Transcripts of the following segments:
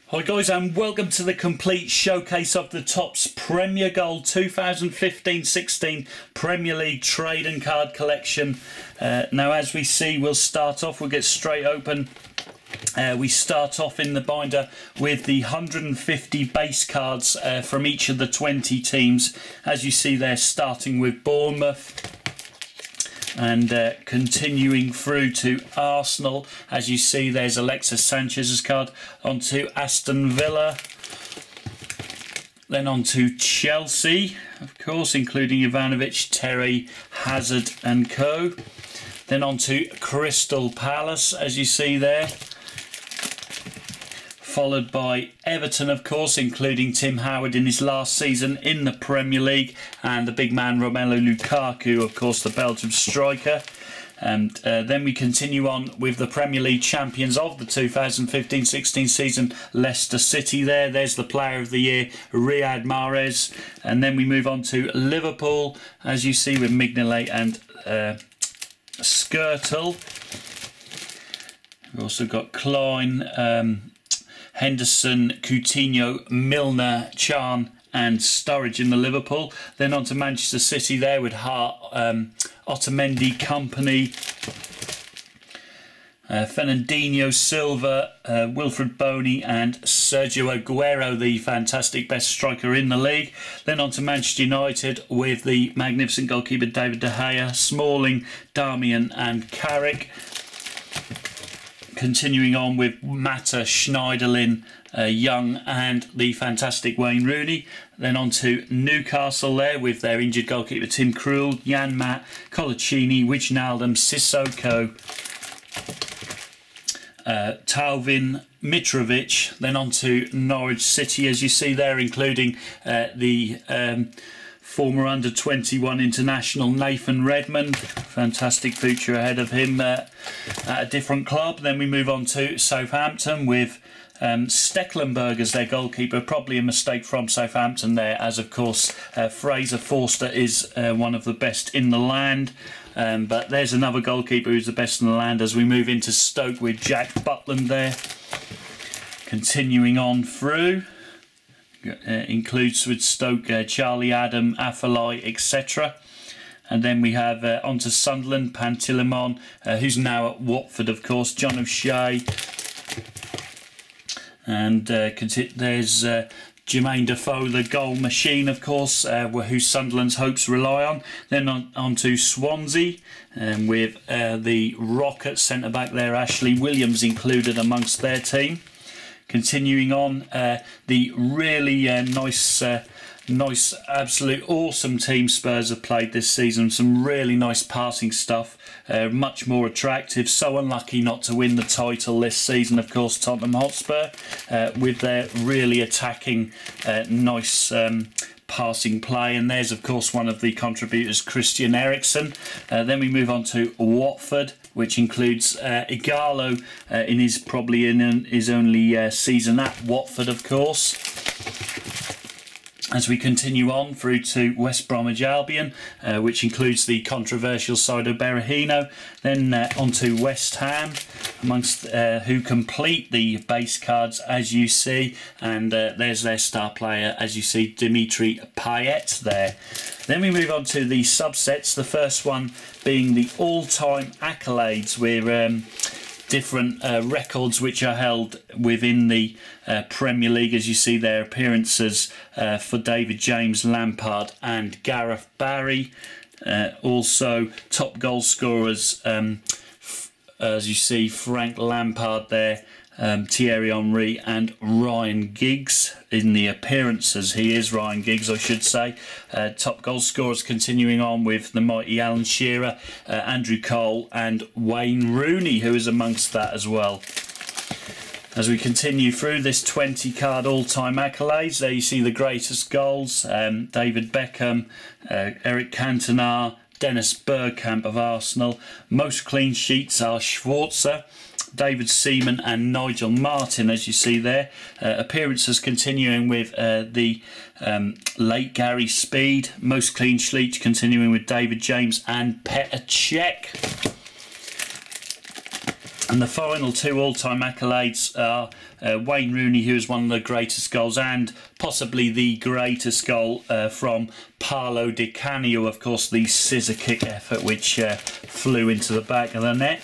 Hi guys, and welcome to the complete showcase of the Topps Premier Gold 2015-16 Premier League Trade and Card Collection. Now as we see, we'll get straight open. We start off in the binder with the 150 base cards from each of the 20 teams. As you see there, starting with Bournemouth and continuing through to Arsenal. As you see, there's Alexis Sanchez's card. Onto Aston Villa, then on to Chelsea, of course, including Ivanovic, Terry, Hazard and co. Then on to Crystal Palace, as you see there, followed by Everton, of course, including Tim Howard in his last season in the Premier League, and the big man Romelu Lukaku, of course, the Belgian striker. And then we continue on with the Premier League champions of the 2015-16 season, Leicester City there. There's the Player of the Year, Riyad Mahrez. And then we move on to Liverpool, as you see, with Mignolet and Skrtel. We've also got Klein, Henderson, Coutinho, Milner, Chan and Sturridge in the Liverpool. Then on to Manchester City there with Hart, Otamendi, Kompany, Fernandinho, Silva, Wilfred Boney and Sergio Aguero, the fantastic best striker in the league. Then on to Manchester United with the magnificent goalkeeper David De Gea, Smalling, Darmian and Carrick. Continuing on with Mata, Schneiderlin, Young and the fantastic Wayne Rooney. Then on to Newcastle there with their injured goalkeeper Tim Krul, Janmaat, Colaccini, Wijnaldum, Sissoko, Talvin, Mitrovic. Then on to Norwich City, as you see there, including the former under-21 international Nathan Redmond. Fantastic future ahead of him at a different club. Then we move on to Southampton with Stecklenburg as their goalkeeper. Probably a mistake from Southampton there, as of course Fraser Forster is one of the best in the land. But there's another goalkeeper who's the best in the land as we move into Stoke with Jack Butland there. Continuing on through, includes with Stoke Charlie Adam, Afellay, etc. And then we have onto Sunderland, Pantilimon, who's now at Watford, of course, John O'Shea. And there's Jermaine Defoe, the goal machine, of course, who Sunderland's hopes rely on. Then on to Swansea, with the Rocket centre-back there, Ashley Williams, included amongst their team. Continuing on, the really nice, absolute awesome team Spurs have played this season. Some really nice passing stuff, much more attractive. So unlucky not to win the title this season, of course, Tottenham Hotspur, with their really attacking, nice passing play. And there's, of course, one of the contributors, Christian Eriksen. Then we move on to Watford, which includes Ighalo in his only season at Watford, of course. As we continue on through to West Bromwich Albion, which includes the controversial Saido Berahino. Then on to West Ham, amongst who complete the base cards, as you see. And there's their star player, as you see, Dimitri Payet there. Then we move on to the subsets, the first one being the all-time accolades, where different records which are held within the Premier League, as you see their appearances for David James, Lampard and Gareth Barry. Also top goal scorers, as you see, Frank Lampard there, Thierry Henry and Ryan Giggs in the appearances. He is Ryan Giggs, I should say. Top goal scorers continuing on with the mighty Alan Shearer, Andrew Cole and Wayne Rooney, who is amongst that as well. As we continue through this 20 card all-time accolades, there you see the greatest goals, David Beckham, Eric Cantona, Dennis Bergkamp of Arsenal. Most clean sheets are Schwarzer, David Seaman and Nigel Martin, as you see there. Appearances continuing with the late Gary Speed. Most clean sheets continuing with David James and Petr Cech. And the final two all-time accolades are Wayne Rooney, who is one of the greatest goals and possibly the greatest goal from Paolo Di Canio, of course, the scissor kick effort which flew into the back of the net.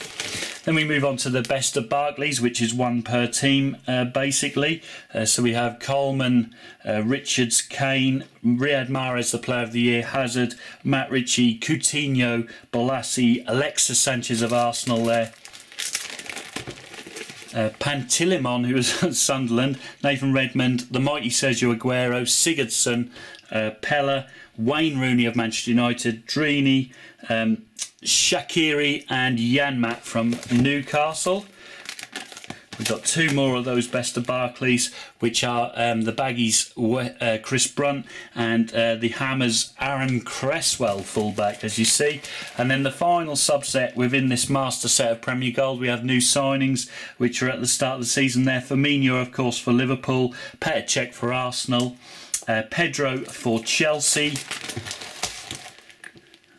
Then we move on to the best of Barclays, which is one per team basically. So we have Coleman, Richards, Kane, Riyad Mahrez, the Player of the Year, Hazard, Matt Ritchie, Coutinho, Bolasie, Alexis Sanchez of Arsenal there. Pantilimon, who was at Sunderland, Nathan Redmond, the mighty Sergio Aguero, Sigurdsson, Pella, Wayne Rooney of Manchester United, Drini, Shaqiri and Janmaat from Newcastle. We've got two more of those best of Barclays, which are the Baggies Chris Brunt and the Hammers Aaron Cresswell fullback, as you see. And then the final subset within this master set of Premier Gold, we have new signings which are at the start of the season there. Firmino, of course, for Liverpool, Petr Cech for Arsenal, Pedro for Chelsea,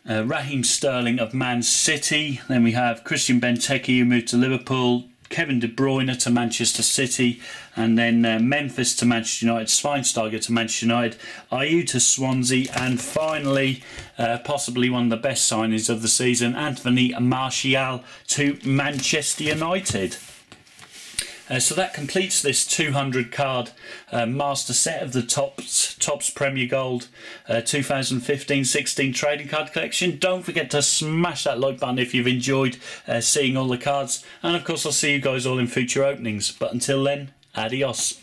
Raheem Sterling of Man City. Then we have Christian Benteke, who moved to Liverpool, Kevin De Bruyne to Manchester City, and then Memphis to Manchester United, Schweinsteiger to Manchester United, Ayew to Swansea, and finally, possibly one of the best signings of the season, Anthony Martial to Manchester United. So that completes this 200 card master set of the Topps Premier Gold 2015-16 trading card collection. Don't forget to smash that like button if you've enjoyed seeing all the cards, and of course I'll see you guys all in future openings. But until then, adios.